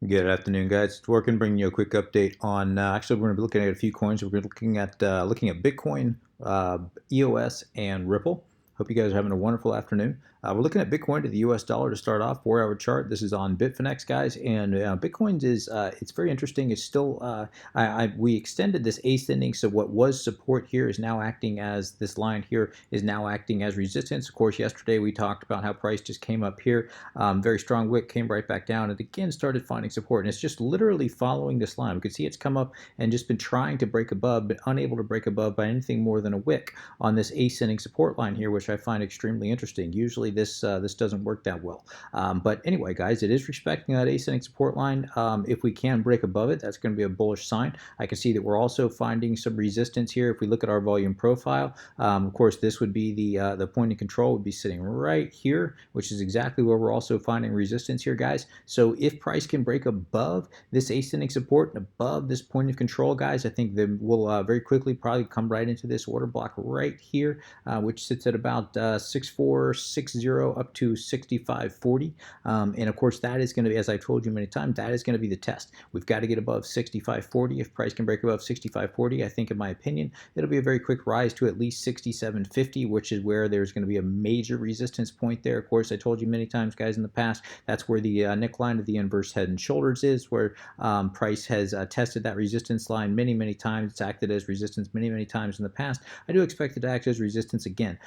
Good afternoon, guys. It's working. Bringing you a quick update on. Actually, we're going to be looking at a few coins. We're looking at Bitcoin, EOS, and Ripple. Hope you guys are having a wonderful afternoon. We're looking at Bitcoin to the US dollar to start off, 4-hour chart. This is on Bitfinex, guys, and Bitcoin is it's very interesting. It's still we extended this ascending, so what was support here is now acting as this line here is now acting as resistance. Of course, yesterday we talked about how price just came up here, very strong wick, came right back down, and again started finding support. And it's just literally following this line. We can see it's come up and just been trying to break above, but unable to break above by anything more than a wick on this ascending support line here, which I find extremely interesting. Usually this doesn't work that well. But anyway, guys, it is respecting that ascending support line. If we can break above it, that's going to be a bullish sign. I can see that we're also finding some resistance here. If we look at our volume profile, of course, this would be the point of control would be sitting right here, which is exactly where we're also finding resistance here, guys. So if price can break above this ascending support and above this point of control, guys, I think that we'll very quickly probably come right into this order block right here, which sits at about 6460 up to 6540. And of course, that is going to be, as I told you many times, that is going to be the test. We've got to get above 6540. If price can break above 6540, I think, in my opinion, it'll be a very quick rise to at least 6750, which is where there's going to be a major resistance point there. Of course, I told you many times, guys, in the past, that's where the neckline of the inverse head and shoulders is, where price has tested that resistance line many times. It's acted as resistance many times in the past. I do expect it to act as resistance again.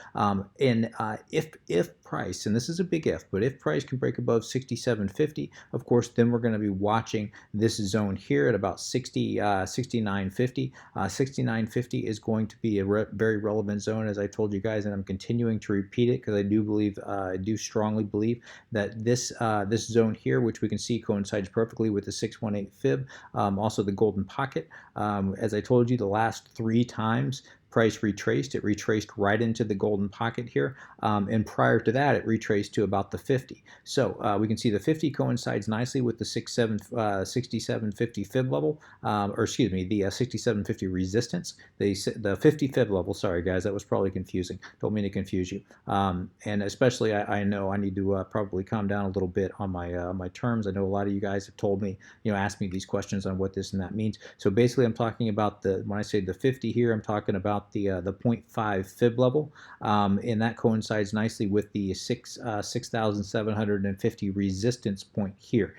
If price, and this is a big if, but if price can break above 6750, of course, then we're going to be watching this zone here at about 6950. 6950 is going to be a very relevant zone, as I told you guys, and I'm continuing to repeat it because I do believe, I do strongly believe that this zone here, which we can see coincides perfectly with the 618 fib, also the golden pocket. As I told you, the last 3 times price retraced. It retraced right into the golden pocket here, and prior to that, it retraced to about the 50. So we can see the 50 coincides nicely with the 6750 fib level, or excuse me, the 6750 resistance. The 50 fib level. Sorry, guys, that was probably confusing. Don't mean to confuse you. And especially, I know I need to probably calm down a little bit on my terms. I know a lot of you guys have told me, asked me these questions on what this and that means. So basically, I'm talking about when I say the 50 here, I'm talking about the 0.5 fib level, and that coincides nicely with the 6,750 resistance point here.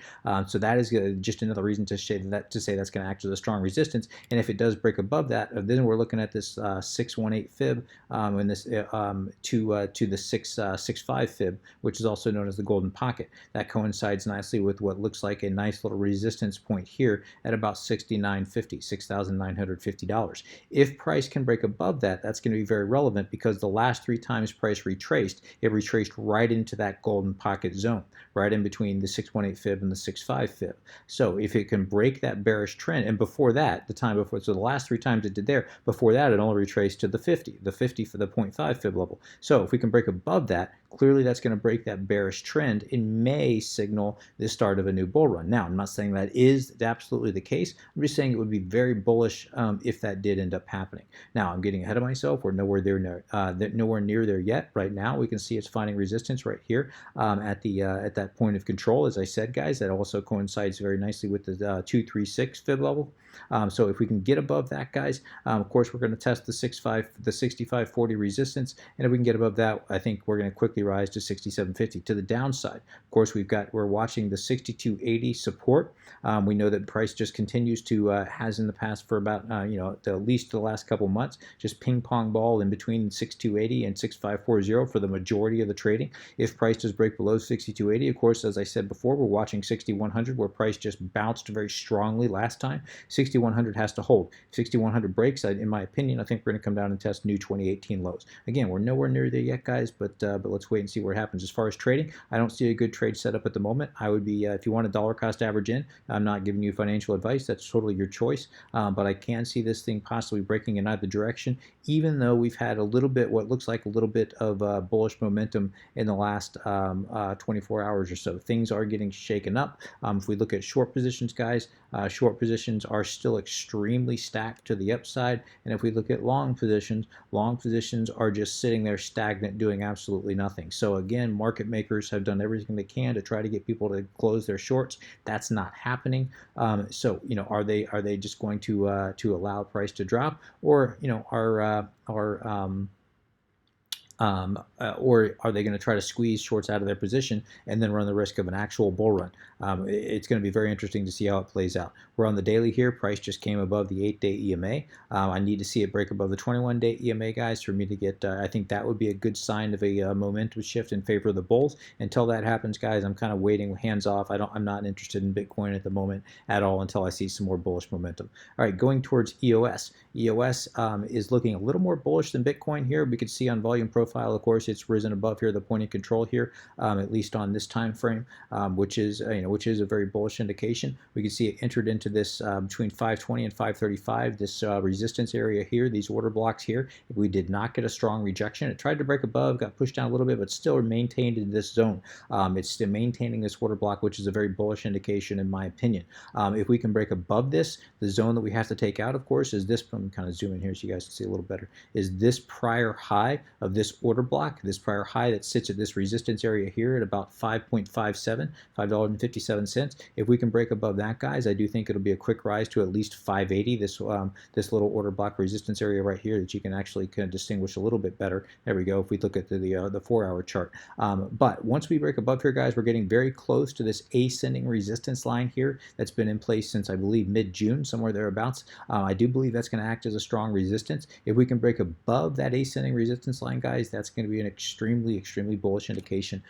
So that is just another reason to say that's going to act as a strong resistance. And if it does break above that, then we're looking at this 618 fib, and this to the 665 fib, which is also known as the golden pocket. That coincides nicely with what looks like a nice little resistance point here at about 6950, $6,950. If price can break above that, that's going to be very relevant because the last 3 times price retraced, it retraced right into that golden pocket zone, right in between the 618 fib and the 65 fib. So if it can break that bearish trend, and before that, the time before, so the last 3 times it did there, before that it only retraced to the 50 for the 0.5 fib level. So if we can break above that, clearly that's going to break that bearish trend and may signal the start of a new bull run. Now, I'm not saying that is absolutely the case. I'm just saying it would be very bullish if that did end up happening. Now, I'm getting ahead of myself. We're nowhere near there yet. Right now, we can see it's finding resistance right here at that point of control. As I said, guys, that also coincides very nicely with the 236 fib level. So if we can get above that, guys, of course, we're going to test the 6540 resistance, and if we can get above that, I think we're going to quickly rise to 6750. To the downside, of course, we're watching the 6280 support. We know that price just continues to has in the past for about at least the last couple months, just ping pong ball in between 6280 and 6540 for the majority of the trading. If price does break below 6280, of course, as I said before, we're watching 6100, where price just bounced very strongly last time. 6100 has to hold. If 6100 breaks, in my opinion, I think we're going to come down and test new 2018 lows. Again, we're nowhere near there yet, guys, but let's wait and see what happens. As far as trading, I don't see a good trade setup at the moment. I would be, if you want a dollar cost average in, I'm not giving you financial advice. That's totally your choice, but I can see this thing possibly breaking in either direction, even though we've had a little bit, what looks like a little bit of bullish momentum in the last 24 hours or so. Things are getting shaken up. If we look at short positions, guys, short positions are still extremely stacked to the upside, and if we look at long positions are just sitting there stagnant, doing absolutely nothing. nothing. So again, market makers have done everything they can to try to get people to close their shorts. That's not happening. So are they just going to allow price to drop, or or are they going to try to squeeze shorts out of their position and then run the risk of an actual bull run? It's going to be very interesting to see how it plays out. We're on the daily here. Price just came above the 8-day EMA. I need to see it break above the 21-day EMA, guys, for me to get, I think that would be a good sign of a momentum shift in favor of the bulls. Until that happens, guys, I'm kind of waiting, hands off. I'm not interested in Bitcoin at the moment at all until I see some more bullish momentum. All right, going towards EOS. EOS is looking a little more bullish than Bitcoin here. We could see on volume profile, of course, it's risen above here, the point of control here, at least on this time frame, which is a very bullish indication. We can see it entered into this between 520 and 535, this resistance area here, these order blocks here. We did not get a strong rejection. It tried to break above, got pushed down a little bit, but still maintained in this zone. It's still maintaining this order block, which is a very bullish indication in my opinion. If we can break above this, the zone that we have to take out, of course, is this. Let me kind of zoom in here so you guys can see a little better. Is this prior high of this order block, this prior high that sits at this resistance area here at about 5.57, $5.57. If we can break above that, guys, I do think it'll be a quick rise to at least 580. This little order block resistance area right here that you can actually kind of distinguish a little bit better. There we go. If we look at the 4-hour chart, but once we break above here, guys, we're getting very close to this ascending resistance line here that's been in place since I believe mid-June, somewhere thereabouts. I do believe that's going to act as a strong resistance. If we can break above that ascending resistance line, guys, that's going to be an extremely bullish indication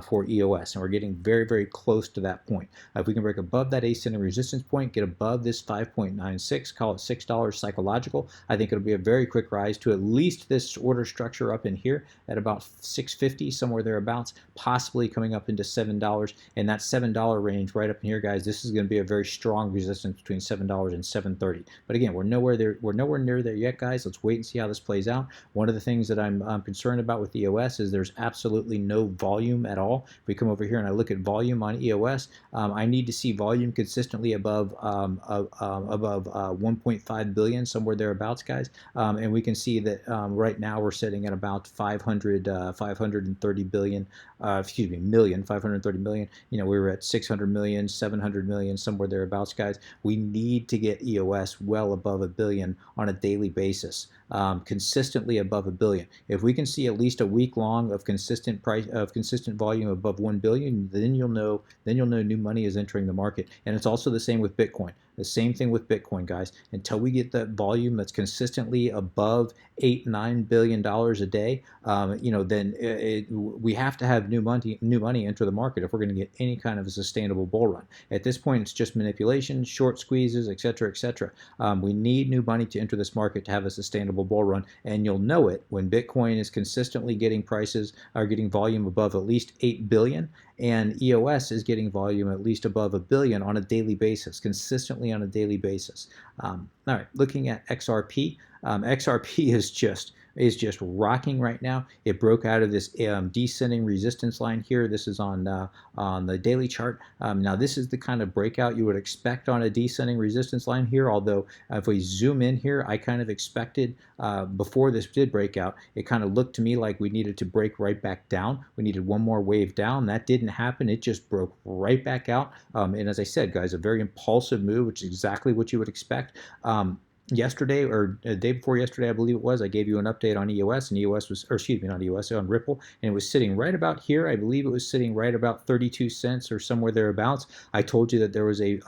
for EOS, and we're getting very close to that point. If we can break above that ascending resistance point, get above this 5.96, call it $6 psychological, I think it'll be a very quick rise to at least this order structure up in here at about 650, somewhere thereabouts, possibly coming up into $7. And that $7 range right up in here, guys, this is going to be a very strong resistance between $7 and $7.30. But again, we're nowhere near there yet, guys. Let's wait and see how this plays out. One of the things that I'm concerned about with EOS is there's absolutely no volume at all. If we come over here and I look at volume on EOS, I need to see volume consistently above 1.5 billion, somewhere thereabouts, guys. And we can see that right now we're sitting at about 530 billion, million, 530 million. We were at 600 million, 700 million, somewhere thereabouts, guys. We need to get EOS well above a billion on a daily basis. Consistently above a billion. If we can see at least a week long of consistent volume above 1 billion, then you'll know new money is entering the market. And it's also the same with Bitcoin. The same thing with Bitcoin, guys. Until we get that volume that's consistently above $8-9 billion a day, then we have to have new money enter the market if we're going to get any kind of a sustainable bull run. At this point, it's just manipulation, short squeezes, etc., etc. We need new money to enter this market to have a sustainable bull run, and you'll know it when Bitcoin is consistently getting getting volume above at least 8 billion, and EOS is getting volume at least above a billion on a daily basis, consistently on a daily basis. All right, looking at XRP. XRP is just rocking right now. It broke out of this descending resistance line here. This is on the daily chart. Now this is the kind of breakout you would expect on a descending resistance line here, although if we zoom in here, I kind of expected before this did break out, it kind of looked to me like we needed to break right back down. We needed one more wave down. That didn't happen. It just broke right back out. And as I said, guys, a very impulsive move, which is exactly what you would expect. Yesterday, or the day before yesterday, I believe it was, I gave you an update on EOS, and EOS was, or excuse me, not EOS, on Ripple, and it was sitting right about here. I believe it was sitting right about 32 cents or somewhere thereabouts. I told you that there was a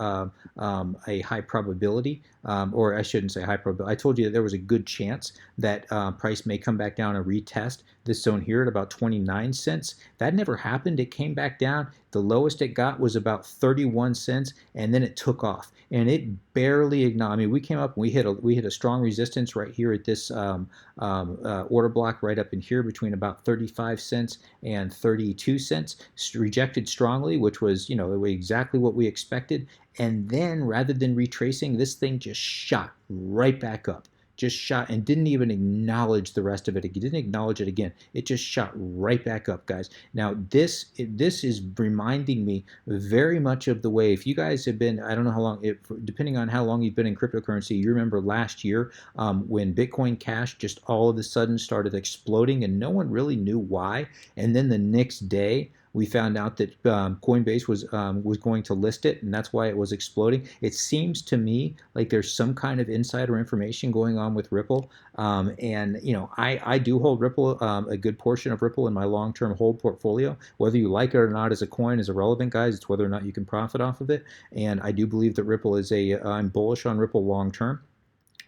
high probability, or I shouldn't say high probability. I told you that there was a good chance that price may come back down and retest this zone here at about 29 cents. That never happened. It came back down. The lowest it got was about 31 cents, and then it took off. And it barely ignored. I mean, we came up and we hit a strong resistance right here at this order block right up in here between about 35 cents and 32 cents. Rejected strongly, which was exactly what we expected. And then rather than retracing, this thing just shot right back up. just shot and didn't even acknowledge the rest of it. It didn't acknowledge it again. It just shot right back up, guys. Now this is reminding me very much of the way, if you guys have been, I don't know how long, depending on how long you've been in cryptocurrency, you remember last year when Bitcoin Cash just all of a sudden started exploding and no one really knew why. And then the next day, we found out that Coinbase was going to list it, and that's why it was exploding. It seems to me like there's some kind of insider information going on with Ripple, and you know, I do hold Ripple, a good portion of Ripple in my long-term hold portfolio. Whether you like it or not as a coin is irrelevant, guys. It's whether or not you can profit off of it. And I do believe that Ripple is I'm bullish on Ripple long-term.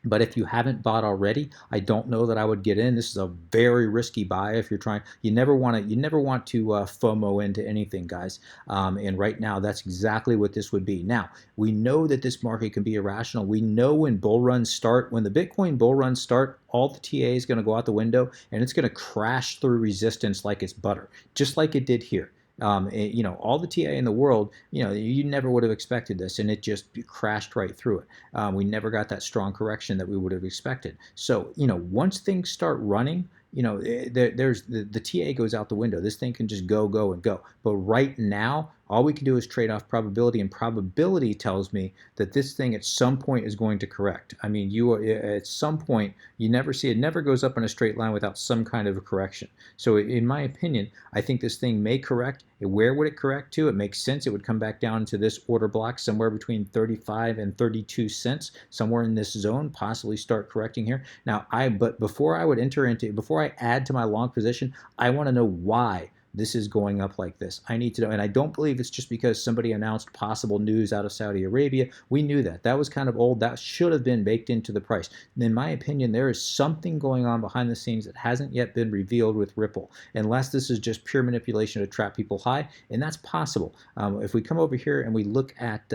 But if you haven't bought already, I don't know that I would get in. This is a very risky buy if you're trying. You never want to FOMO into anything, guys. And right now, that's exactly what this would be. Now, we know that this market can be irrational. We know when bull runs start, when the Bitcoin bull runs start, all the TA is going to go out the window and it's going to crash through resistance like it's butter, just like it did here. You know, all the TA in the world, you know, you never would have expected this, and it just crashed right through it. We never got that strong correction that we would have expected. So, you know, once things start running, you know, there's the TA goes out the window. This thing can just go and go. But right now, all we can do is trade off probability, and probability tells me that this thing at some point is going to correct. I mean, at some point, you never see it never goes up in a straight line without some kind of a correction. So in my opinion, I think this thing may correct. Where would it correct to? It makes sense. It would come back down to this order block somewhere between 35 and 32 cents, somewhere in this zone, possibly start correcting here. Now, but before I add to my long position, I want to know why this is going up like this. I need to know, and I don't believe it's just because somebody announced possible news out of Saudi Arabia. We knew that. That was kind of old. That should have been baked into the price. In my opinion, there is something going on behind the scenes that hasn't yet been revealed with Ripple, unless this is just pure manipulation to trap people high, and that's possible. If we come over here and we look at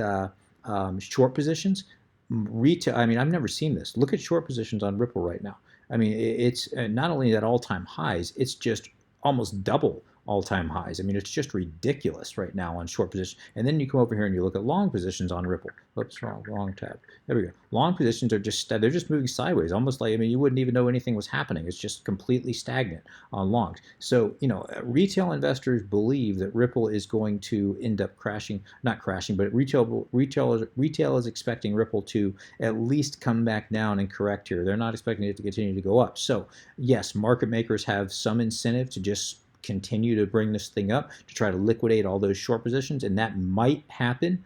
short positions, retail, I mean, I've never seen this. Look at short positions on Ripple right now. I mean, it's not only at all-time highs, it's just almost double all-time highs. I mean, it's just ridiculous right now on short positions. And then you come over here and you look at long positions on Ripple. Oops, wrong tab. There we go. Long positions are they're just moving sideways, almost like, I mean, you wouldn't even know anything was happening. It's just completely stagnant on longs. So, you know, retail investors believe that Ripple is going to end up crashing, not crashing, but retail is expecting Ripple to at least come back down and correct here. They're not expecting it to continue to go up. So, yes, market makers have some incentive to just continue to bring this thing up to try to liquidate all those short positions, and that might happen,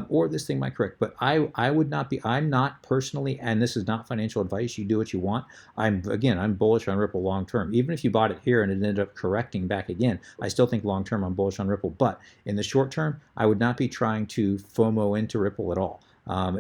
or this thing might correct. But I would not be, I'm not personally, and this is not financial advice, you do what you want. I'm bullish on Ripple long term. Even if you bought it here and it ended up correcting back again, I still think long term I'm bullish on Ripple. But in the short term, I would not be trying to FOMO into Ripple at all.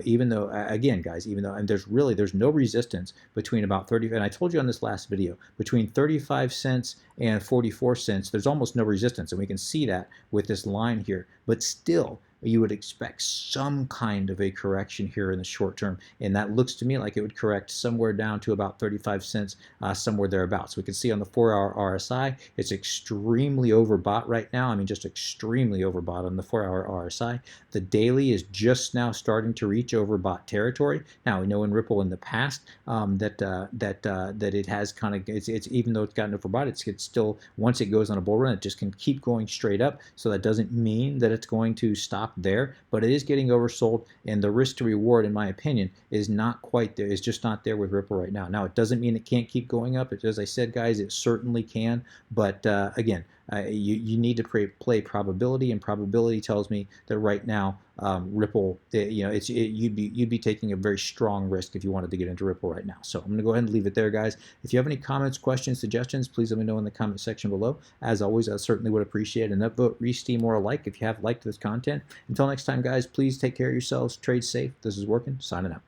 Even though, again, guys, and there's no resistance between about 30, and I told you on this last video, between 35 cents and 44 cents, there's almost no resistance, and we can see that with this line here. But still, you would expect some kind of a correction here in the short term, and that looks to me like it would correct somewhere down to about 35 cents, somewhere thereabouts. We can see on the 4-hour RSI, it's extremely overbought right now. I mean, just extremely overbought on the 4-hour RSI. The daily is just now starting to reach overbought territory. Now, we know in Ripple in the past that it has kind of, it's even though it's gotten overbought, it's still, once it goes on a bull run, it just can keep going straight up. So that doesn't mean that it's going to stop there, but it is getting oversold, and the risk to reward, in my opinion, is not quite there. It's just not there with Ripple right now. Now, it doesn't mean it can't keep going up. As I said, guys, it certainly can, but again, you need to play probability, and probability tells me that right now Ripple, you know, you'd be taking a very strong risk if you wanted to get into Ripple right now. So I'm going to go ahead and leave it there, guys. If you have any comments, questions, suggestions, please let me know in the comment section below. As always, I certainly would appreciate an upvote, re-steam, or a like if you have liked this content. Until next time, guys, please take care of yourselves. Trade safe. This is Working. Signing out.